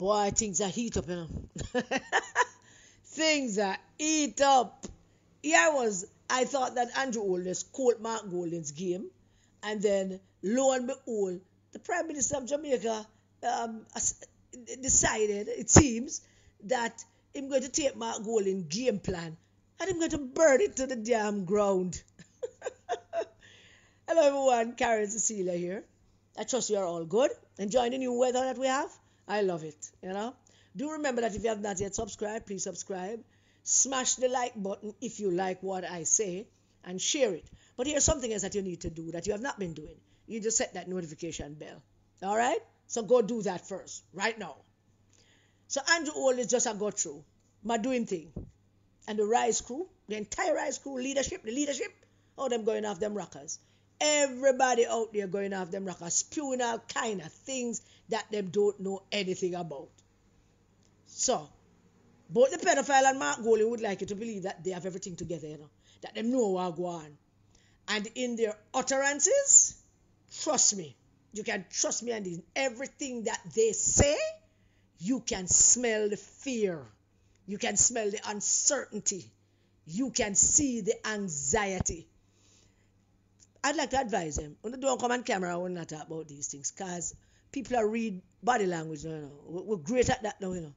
Boy, things are heat up, you know. Things are heat up. I thought that Andrew Holness called Mark Golding's game, and then lo and behold, the Prime Minister of Jamaica um, decided, it seems, that I'm going to take Mark Golding's game plan and I'm going to burn it to the damn ground. Hello everyone, Karen Cecilia here. I trust you are all good. Enjoying the new weather that we have? I love it, you know. Do remember that if you have not yet subscribed, please subscribe. Smash the like button if you like what I say and share it. But here's something else that you need to do that you have not been doing. You just set that notification bell. All right? So go do that first, right now. So Andrew Old is just a go through, my doing thing. And the Rise crew, the entire Rise crew, the leadership, all them going off them rockers. Everybody out there going off them rockers, spewing all kind of things that them don't know anything about. So, both the pedophile and Mark Golding would like you to believe that they have everything together, you know, that them know what go on. And in their utterances, trust me, you can trust me, and in everything that they say, you can smell the fear. You can smell the uncertainty. You can see the anxiety. I'd like to advise them, when they don't come on camera, we're not talk about these things, because people are read body language, you know. We're great at that now, you know.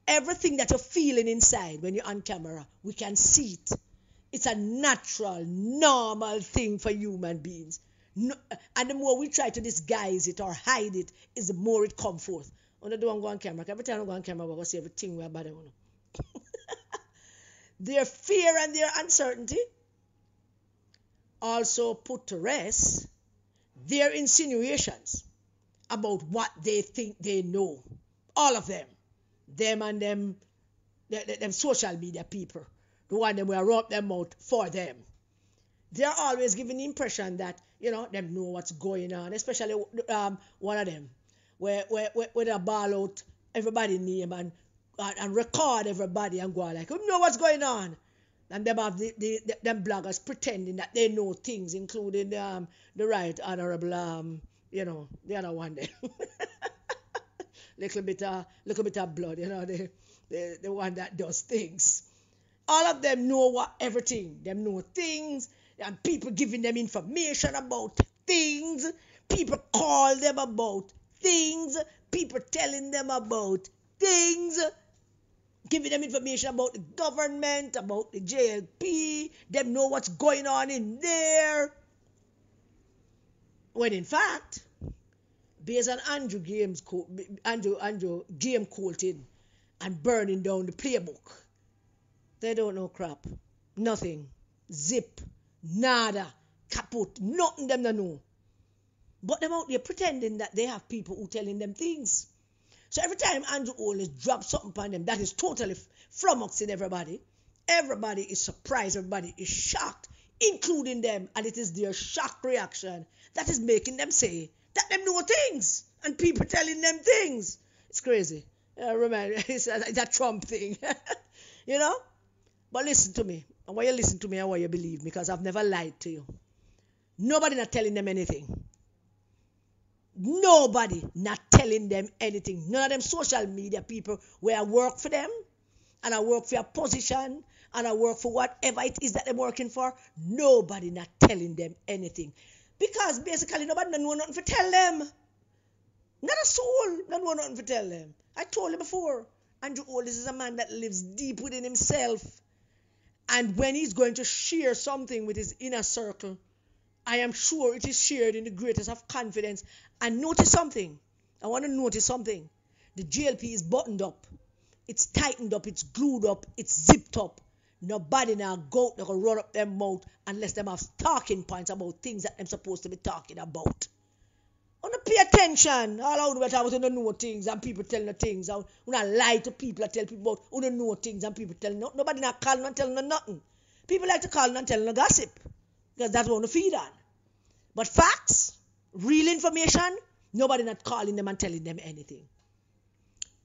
Everything that you're feeling inside when you're on camera, we can see it. It's a natural, normal thing for human beings. No, and the more we try to disguise it or hide it, is the more it comes forth. When they don't go on camera, every time I go on camera, we're going to see everything we're bad at. Their fear and their uncertainty also put to rest their insinuations about what they think they know. All of them. Them and them social media people. The one that will rub them out for them. They're always giving the impression that, you know, them know what's going on. Especially one of them. Where they ball out everybody's name and record everybody and go like, you know what's going on. And them have them bloggers pretending that they know things, including the Right Honorable, you know, the other one there. little bit of blood, you know, the one that does things. All of them know everything. Them know things, and people giving them information about things. People call them about things. People telling them about things. Giving them information about the government, about the JLP. Them know what's going on in there. When in fact, based on Andrew game quoting and burning down the playbook, they don't know crap. Nothing. Zip. Nada. Kaput. Nothing them don't know. But them out there pretending that they have people who telling them things. So every time Andrew Holness drops something upon them that is totally flummoxing everybody, everybody is surprised, everybody is shocked, including them, and it is their shock reaction that is making them say that them know things, and people telling them things. It's crazy. Remember, it's a Trump thing, you know? But listen to me. I want you to listen to me and want you to believe me, because I've never lied to you. Nobody not telling them anything. Nobody not telling them anything. None of them social media people where I work for them and I work for a position and I work for whatever it is that they're working for. Nobody not telling them anything. Because basically nobody don't know nothing to tell them. Not a soul don't know nothing to tell them. I told you before, Andrew Holness is a man that lives deep within himself. And when he's going to share something with his inner circle, I am sure it is shared in the greatest of confidence. And notice something. I want to notice something. The JLP is buttoned up. It's tightened up. It's glued up. It's zipped up. Nobody now go to run up their mouth unless them have talking points about things that they're supposed to be talking about. I want to pay attention. All out about how to know things and people telling the things. I want to lie to people and tell people about who don't know things and people telling no. Nobody not calling and telling them nothing. People like to call and telling them gossip. Because that's what they want to feed on. But facts, real information, nobody not calling them and telling them anything.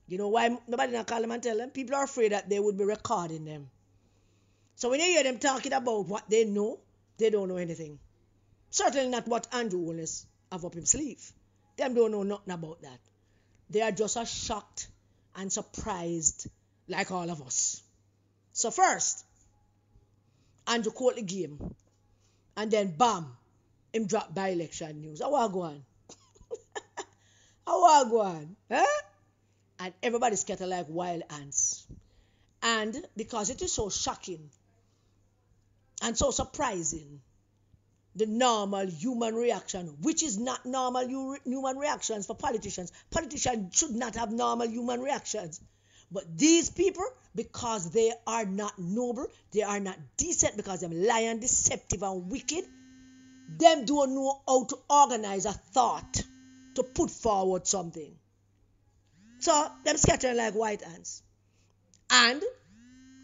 You know why nobody not calling them and tell them? People are afraid that they would be recording them. So when you hear them talking about what they know, they don't know anything. Certainly not what Andrew Holness have up his sleeve. Them don't know nothing about that. They are just as shocked and surprised like all of us. So first, Andrew caught the game, and then bam, him drop by-election news. How I go on? How I go on? Huh? And everybody scatter like wild ants. And because it is so shocking and so surprising, the normal human reaction, which is not normal human reactions for politicians. Politicians should not have normal human reactions. But these people, because they are not noble, they are not decent, because they're lying, deceptive, and wicked, them don't know how to organize a thought to put forward something. So, them scattering like white ants. And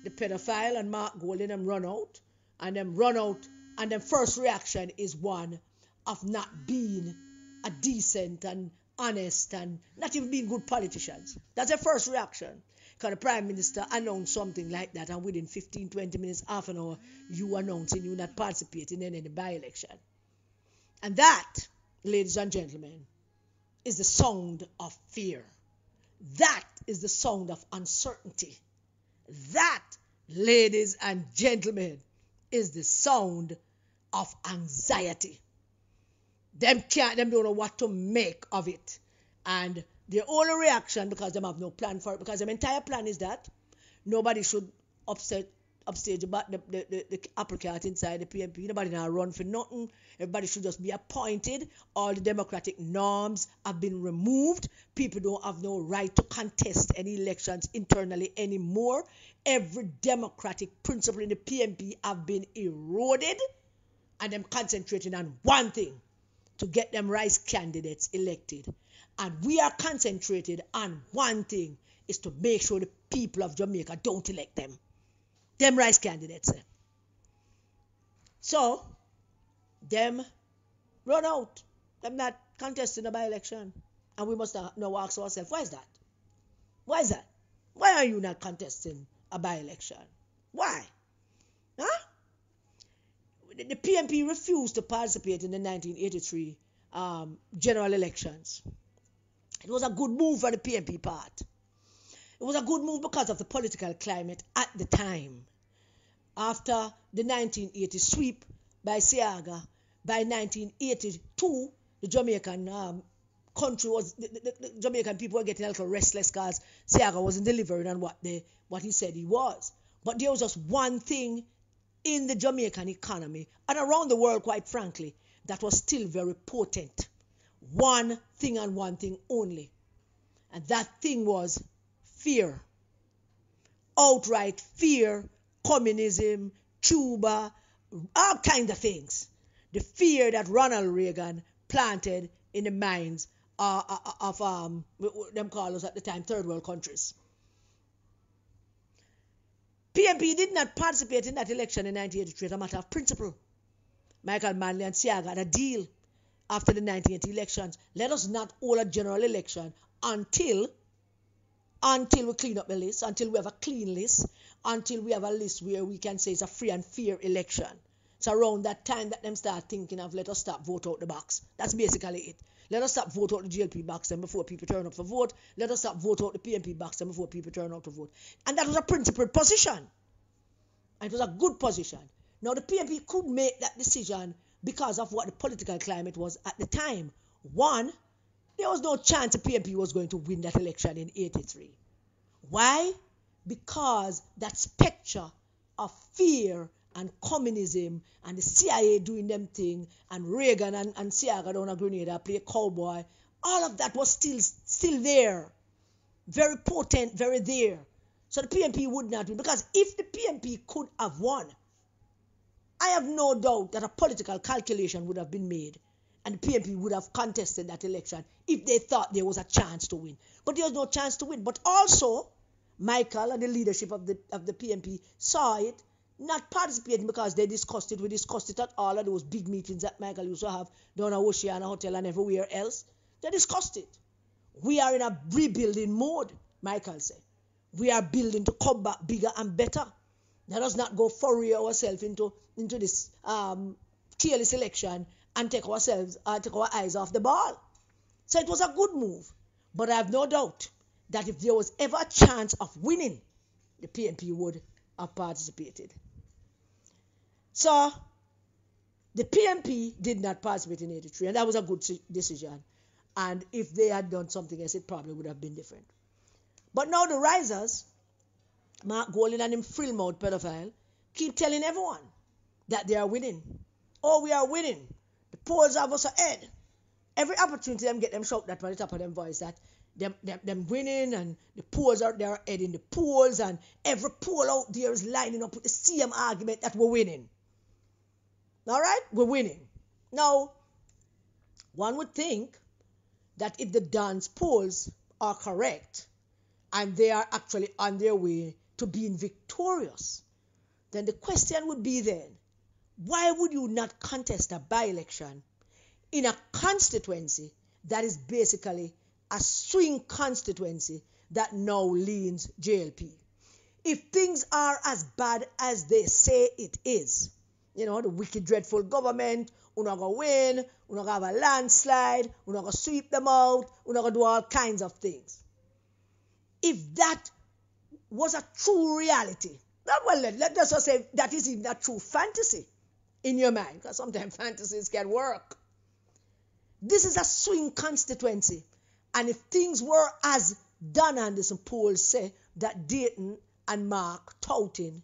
the pedophile and Mark Golding, them run out, and their first reaction is one of not being a decent and honest and not even being good politicians. That's their first reaction. Because the Prime Minister announced something like that, and within 15, 20 minutes, half an hour, you announcing you're not participating in any by-election. And that, ladies and gentlemen, is the sound of fear. That is the sound of uncertainty. That, ladies and gentlemen, is the sound of anxiety. Them don't know what to make of it. And their only reaction, because they have no plan for it, because their entire plan is that nobody should upstage about the applicant inside the PNP. Nobody now run for nothing. Everybody should just be appointed. All the democratic norms have been removed. People don't have no right to contest any elections internally anymore. Every democratic principle in the PNP have been eroded, and them concentrating on one thing, to get them rice candidates elected. And we are concentrated on one thing, is to make sure the people of Jamaica don't elect them. Them rice candidates. So, them run out. Them not contesting a by-election. And we must now ask ourselves, why is that? Why is that? Why are you not contesting a by-election? Why? Huh? The PNP refused to participate in the 1983 general elections. It was a good move on the PNP part. It was a good move because of the political climate at the time. After the 1980 sweep by Seaga, by 1982, the Jamaican country was, the Jamaican people were getting a little restless because Seaga wasn't delivering on what he said he was. But there was just one thing in the Jamaican economy and around the world, quite frankly, that was still very potent. One thing and one thing only. And that thing was fear. Outright fear, communism, Cuba, all kinds of things. The fear that Ronald Reagan planted in the minds of them call us at the time third world countries. PNP did not participate in that election in 1983 as a matter of principle. Michael Manley and Seaga had a deal after the 1980 elections. Let us not hold a general election until we clean up the list, until we have a clean list, until we have a list where we can say it's a free and fair election. So around that time that them start thinking of, let us stop vote out the box. That's basically it. Let us stop vote out the GLP box then before people turn up for vote. Let us stop vote out the PNP box then before people turn out to vote. And that was a principled position. And it was a good position. Now the PNP could make that decision because of what the political climate was at the time. One, there was no chance the PNP was going to win that election in 83. Why? Because that spectre of fear and communism and the CIA doing them thing and Reagan and Seaga down a Grenada play cowboy, all of that was still there. Very potent, very there. So the PNP would not win. Because if the PNP could have won, I have no doubt that a political calculation would have been made and the PNP would have contested that election if they thought there was a chance to win. But there was no chance to win. But also, Michael and the leadership of the PNP saw it, not participating because they discussed it. We discussed it at all of those big meetings that Michael used to have down at Oceana Hotel and everywhere else. They discussed it. We are in a rebuilding mode, Michael said. We are building to come back bigger and better. Let us not go foray ourselves into this careless election and take our eyes off the ball. So it was a good move. But I have no doubt that if there was ever a chance of winning, the PNP would have participated. So the PNP did not participate in 83, and that was a good decision. And if they had done something else, it probably would have been different. But now the risers, Mark Golding and him frill-mouth pedophile, keep telling everyone that they are winning. Oh, we are winning. The polls have us ahead. Every opportunity them get them shout that on the top of them voice that them winning, and the polls are there ahead in the polls, and every poll out there is lining up with the same argument that we're winning. All right, we're winning. Now, one would think that if the dance polls are correct and they are actually on their way to being victorious, then the question would be then, why would you not contest a by-election in a constituency that is basically a swing constituency that now leans JLP? If things are as bad as they say it is, the wicked, dreadful government, we're not going to win, we're not going to have a landslide, we're not going to sweep them out, we're not going to do all kinds of things. If that was a true reality, let us just say that is even a true fantasy in your mind, because sometimes fantasies can work. This is a swing constituency, and if things were as Don Anderson polls say that Dayton and Mark touting,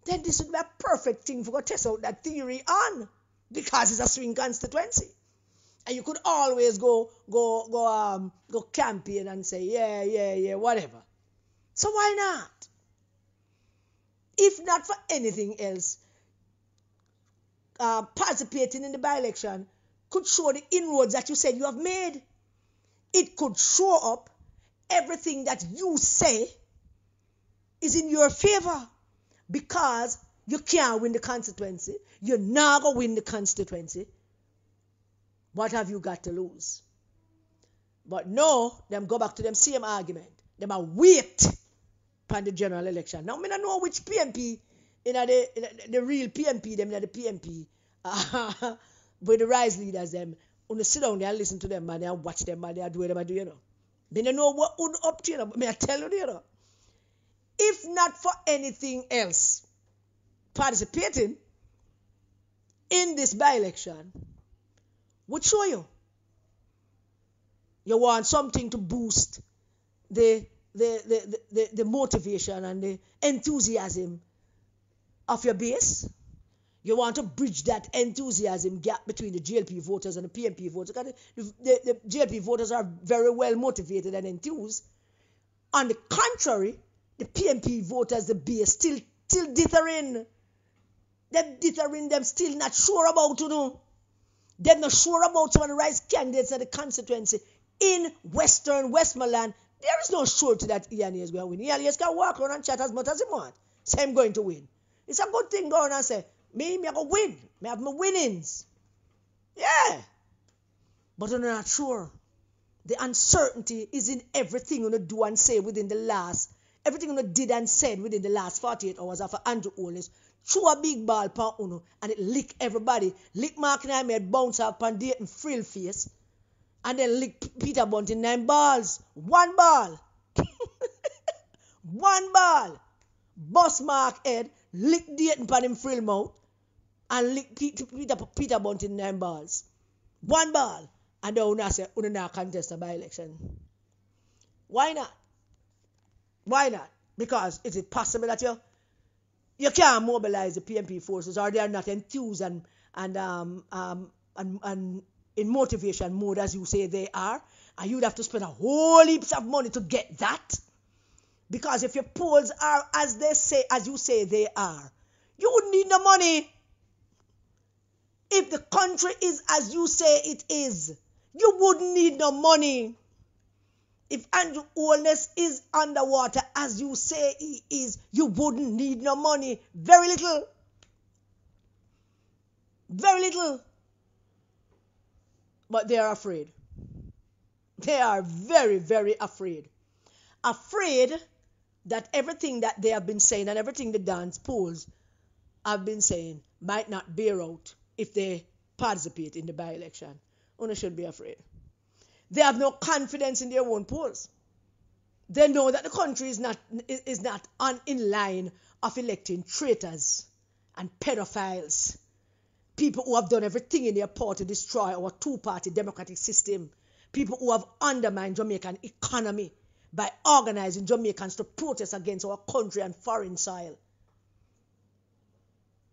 then this would be a perfect thing for to test out that theory on, because it's a swing constituency, and you could always go campaign and say yeah whatever. So why not? If not for anything else, participating in the by-election could show the inroads that you said you have made. It could show up everything that you say is in your favor, because you can't win the constituency. You're not going to win the constituency. What have you got to lose? But no, them go back to them same argument. Them are wait for the general election. Now, I don't know which PNP, the real PNP, them the PNP, with the rise leaders, them, when you sit down there and listen to them, man, and watch them, man, they do what they do, They don't know what up to, but I tell you, if not for anything else, participating in this by-election would show you want something to boost the motivation and the enthusiasm of your base. You want to bridge that enthusiasm gap between the JLP voters and the PNP voters. The JLP voters are very well motivated and enthused. On the contrary, the PNP voters, the base, still dithering. Them dithering, them still not sure about, They're not sure about some of the right candidates in the constituency. In Western Westmoreland, there is no surety that Ian is going to win. Ian can walk around and chat as much as he wants. Say I'm going to win. It's a good thing going and say, me I go win. Me have my winnings. Yeah. But I'm not sure. The uncertainty is in everything you do and say everything you did and said within the last 48 hours after Andrew Holness. Threw a big ball pan Uno and it lick everybody. Lick Mark and I made bounce up and Dayton frill face. And then lick Peter Bunting 9 balls. 1 ball. 1 ball. Boss Mark head. Lick Dayton pan him frill mouth. And lick Peter Bunting 9 balls. 1 ball. And then Una say, Una now contest a by-election. Why not? Why not? Because is it possible that you can't mobilize the PNP forces, or they are not enthused and in motivation mode as you say they are, and you'd have to spend a whole heaps of money to get that? Because if your polls are as you say they are, you wouldn't need no money. If the country is as you say it is, you wouldn't need no money. If Andrew Holness is underwater as you say he is, you wouldn't need no money. Very little. Very little. But they are afraid. They are very, very afraid. Afraid that everything that they have been saying and everything the dance polls have been saying might not bear out if they participate in the by-election. One should be afraid. They have no confidence in their own polls. They know that the country is not in line of electing traitors and pedophiles, people who have done everything in their power to destroy our two-party democratic system, people who have undermined Jamaican economy by organizing Jamaicans to protest against our country and foreign soil.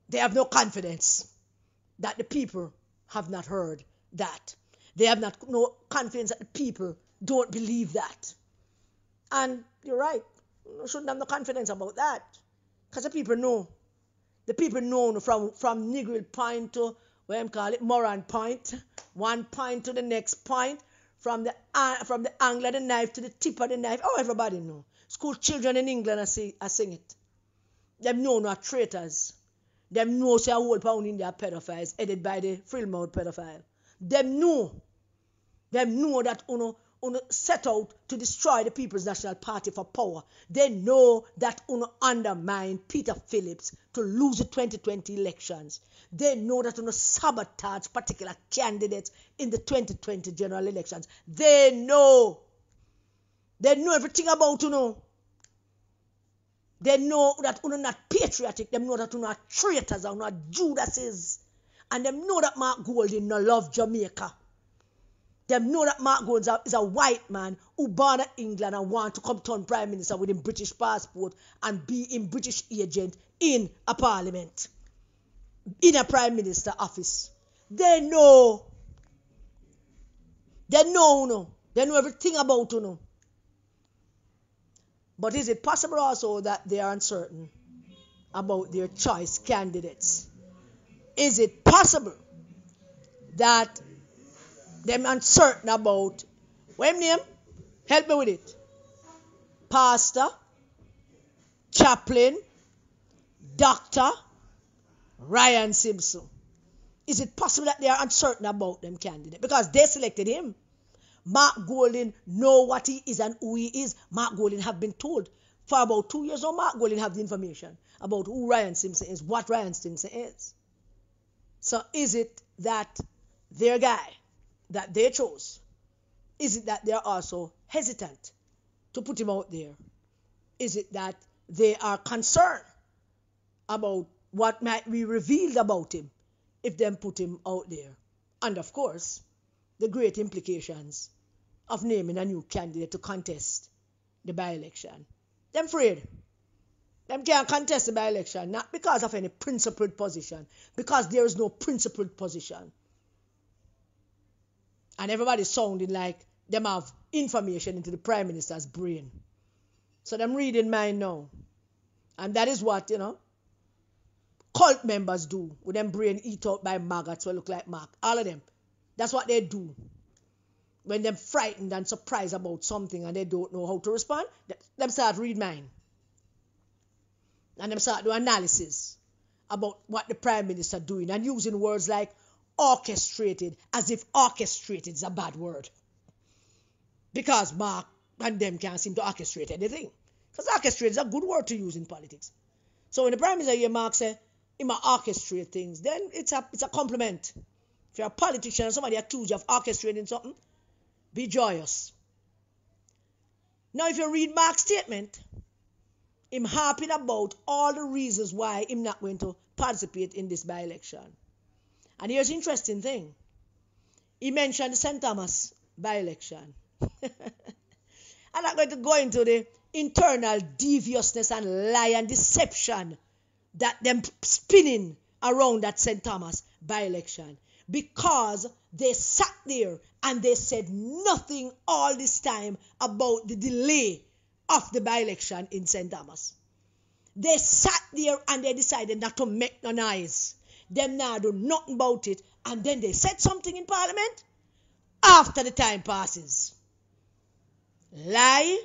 They have no confidence that the people have not heard that. They have no confidence that the people don't believe that. And you're right. You shouldn't have no confidence about that. Because the people know. The people know from Negril Point to, Moran Point, one point to the next point, from the angle of the knife to the tip of the knife. Oh, everybody know. School children in England are sing it. Them know not traitors. Them know say a whole pound in their pedophiles, headed by the frill-mouth pedophile. Them know that uno set out to destroy the People's National Party for power. They know that uno undermine Peter Phillips to lose the 2020 elections. They know that uno sabotage particular candidates in the 2020 general elections. They know everything about uno. They know that uno not patriotic. They know that uno are traitors and uno are Judases. And they know that Mark Golding no love Jamaica. They know that Mark Golding is a white man who born in England and want to come turn prime minister with a British passport and be in British agent in a parliament, in a prime minister office. They know uno. They know everything about uno. But is it possible also that they are uncertain about their choice candidates? Is it possible that they're uncertain about, what name? Help me with it. Pastor, chaplain, doctor, Ryan Simpson. Is it possible that they are uncertain about them candidate? Because they selected him. Mark Golding know what he is and who he is. Mark Golding have been told for about 2 years now. Mark Golding have the information about who Ryan Simpson is, what Ryan Simpson is. So is it that their guy that they chose, is it that they are also hesitant to put him out there? Is it that they are concerned about what might be revealed about him if they put him out there? And of course, the great implications of naming a new candidate to contest the by-election. Them afraid. Them can't contest the by-election, not because of any principled position, because there is no principled position. And everybody sounding like them have information into the Prime Minister's brain. So them reading mine now. And that is what, cult members do with them brain eat out by maggots who look like Mark. All of them. That's what they do. When they're frightened and surprised about something and they don't know how to respond, them start read mine. And them start do analysis about what the Prime Minister doing and using words like orchestrated, as if orchestrated is a bad word. Because Mark and them can't seem to orchestrate anything. Because orchestrate is a good word to use in politics. So when the Prime Minister hear Mark say, he might orchestrate things, then it's a compliment. If you're a politician and somebody accuse you of orchestrating something, be joyous. Now if you read Mark's statement, him harping about all the reasons why he's not going to participate in this by-election. And here's the interesting thing. He mentioned the St. Thomas by-election. I'm not going to go into the internal deviousness and lie and deception that them spinning around that St. Thomas by-election. Because they sat there and they said nothing all this time about the delay of the by-election in St. Thomas. They sat there and they decided not to make no noise. Them now do nothing about it. And then they said something in Parliament after the time passes. Lie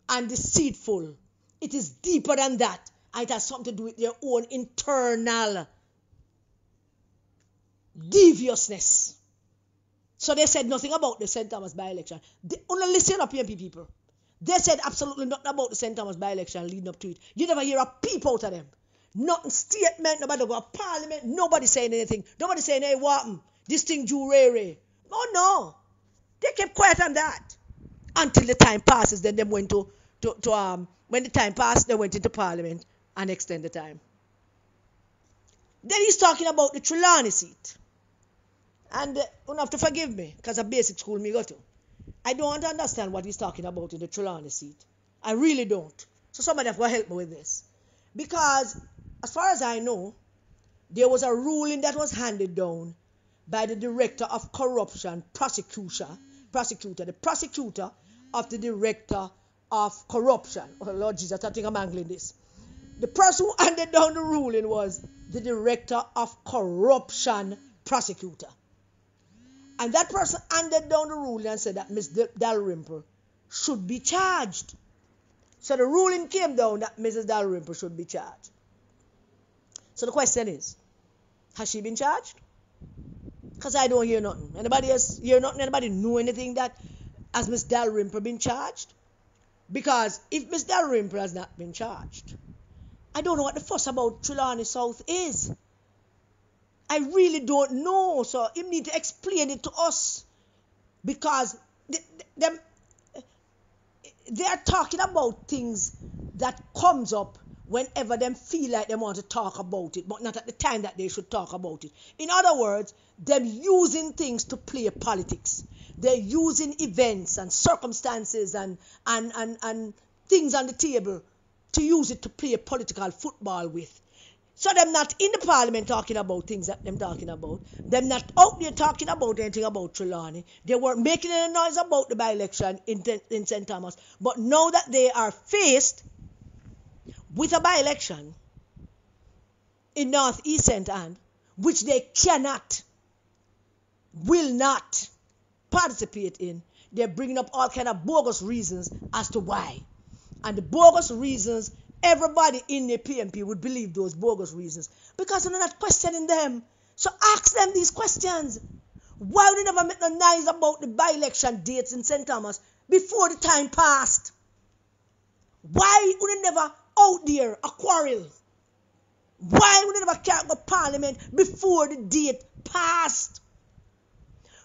and deceitful. It is deeper than that. And it has something to do with their own internal deviousness. So they said nothing about the St. Thomas by-election. Only listen up, PNP people. They said absolutely nothing about the St. Thomas by-election leading up to it. You never hear a peep out of them. Nothing statement, nobody go to Parliament, nobody saying anything. Nobody saying, hey, what happened? This thing Jurere. Oh no. They kept quiet on that. Until the time passes, then they went to when the time passed, they went into Parliament and extended the time. Then he's talking about the Trelawney seat. And you have to forgive me, because a basic school me go to. I don't understand what he's talking about in the Trelawney seat. I really don't. So somebody have to help me with this. Because, as far as I know, there was a ruling that was handed down by the Director of Corruption Prosecutor, the prosecutor of the Director of Corruption. Oh, Lord Jesus, I think I'm angling this. The person who handed down the ruling was the Director of Corruption Prosecutor. And that person handed down the ruling and said that Ms. Dalrymple should be charged. So the ruling came down that Mrs. Dalrymple should be charged. So the question is, has she been charged? Because I don't hear nothing. Anybody else hear nothing? Anybody know anything that has Ms. Dalrymple been charged? Because if Ms. Dalrymple has not been charged, I don't know what the fuss about Trelawney South is. I really don't know. So you need to explain it to us. Because they are talking about things that comes up whenever them feel like they want to talk about it, but not at the time that they should talk about it. In other words, them using things to play politics. They're using events and circumstances and things on the table to use it to play political football with. So them not in the Parliament talking about things that them talking about. Them not out there talking about anything about Trelawney. They weren't making any noise about the by-election in St. Thomas. But now that they are faced with a by-election in North East St. Anne, which they cannot, will not participate in, they're bringing up all kind of bogus reasons as to why. And the bogus reasons, everybody in the PNP would believe those bogus reasons because they're not questioning them. So ask them these questions. Why would they never make no noise about the by-election dates in St. Thomas before the time passed? Why would they never out there a quarrel? Why would they never carry out Parliament before the date passed?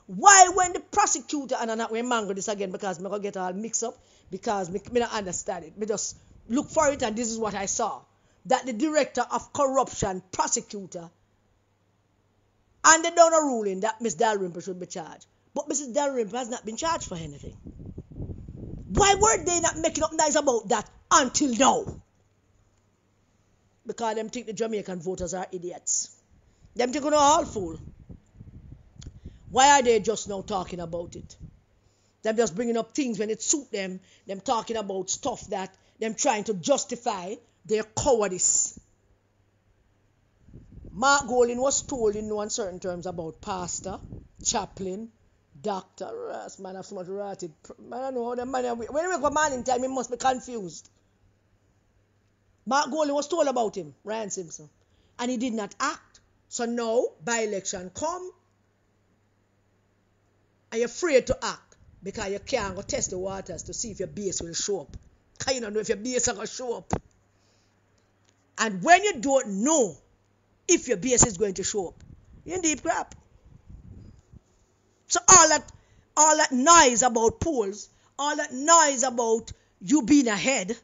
Why when the prosecutor, and I'm not going to mangle this again because I'm going to get all mixed up because I don't understand it. I just look for it and this is what I saw. That the Director of Corruption Prosecutor handed down a ruling that Ms. Dalrymple should be charged. But Mrs. Dalrymple has not been charged for anything. Why were they not making up noise about that until now? Because them think the Jamaican voters are idiots. Them think they're all fool. Why are they just now talking about it? Them just bringing up things when it suits them. Them talking about stuff that them trying to justify their cowardice. Mark Golding was told in no uncertain terms about pastor, chaplain, doctor. Man, have so much rotted. Man, I don't know how the man. When we go man in time, he must be confused. Mark Golding was told about him, Ryan Simpson, and he did not act. So now, by-election come, are you afraid to act because you can't go test the waters to see if your base will show up. Because you don't know if your base is going to show up. And when you don't know if your base is going to show up, you're in deep crap. So all that noise about polls, all that noise about you being ahead,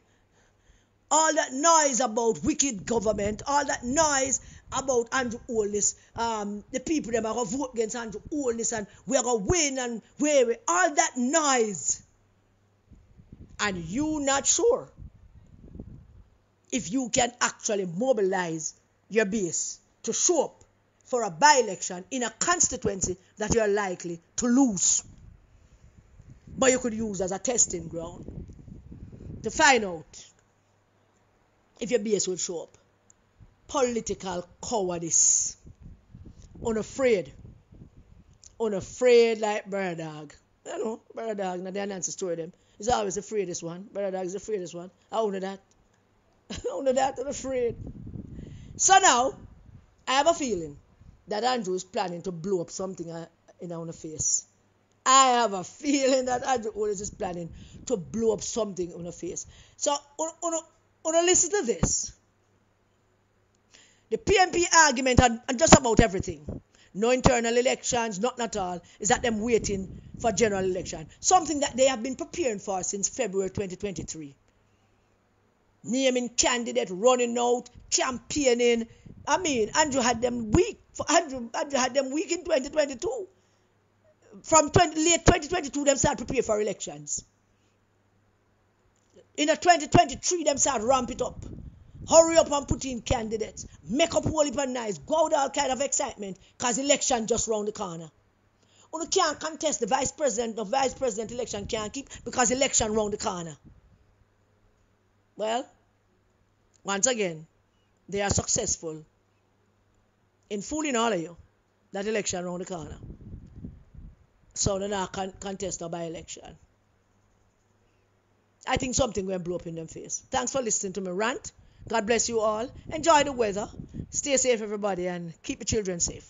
all that noise about wicked government, all that noise about Andrew Holness, the people that are going to vote against Andrew Holness and we're going to win and where all that noise. And you not sure if you can actually mobilize your base to show up for a by-election in a constituency that you're likely to lose. But you could use as a testing ground to find out if your base will show up. Political cowardice. Unafraid like Brother Dog. You know, Brother Dog, not the answer story them. He's always the afraidest one. Brother Dog is the afraidest one. I own that. I'm afraid. So now, I have a feeling that Andrew is planning to blow up something in our face. I have a feeling that Andrew always is planning to blow up something on her face. So, listen to this. The PNP argument on just about everything, no internal elections, nothing at all, is that them waiting for general election. Something that they have been preparing for since February 2023. naming candidate, running out, campaigning. I mean, Andrew had them weak. Andrew had them weak in 2022. From late 2022, them start prepare for elections. In a 2023, them start ramp it up. Hurry up and put in candidates. Make up whole heap of nice. Go out all kind of excitement because election just round the corner. You can't contest the vice president. The vice president election can't keep because election round the corner. Well, once again, they are successful in fooling all of you that election round the corner. So they're not contest a by-election. I think something going to blow up in them face. Thanks for listening to me rant. God bless you all. Enjoy the weather. Stay safe, everybody, and keep the children safe.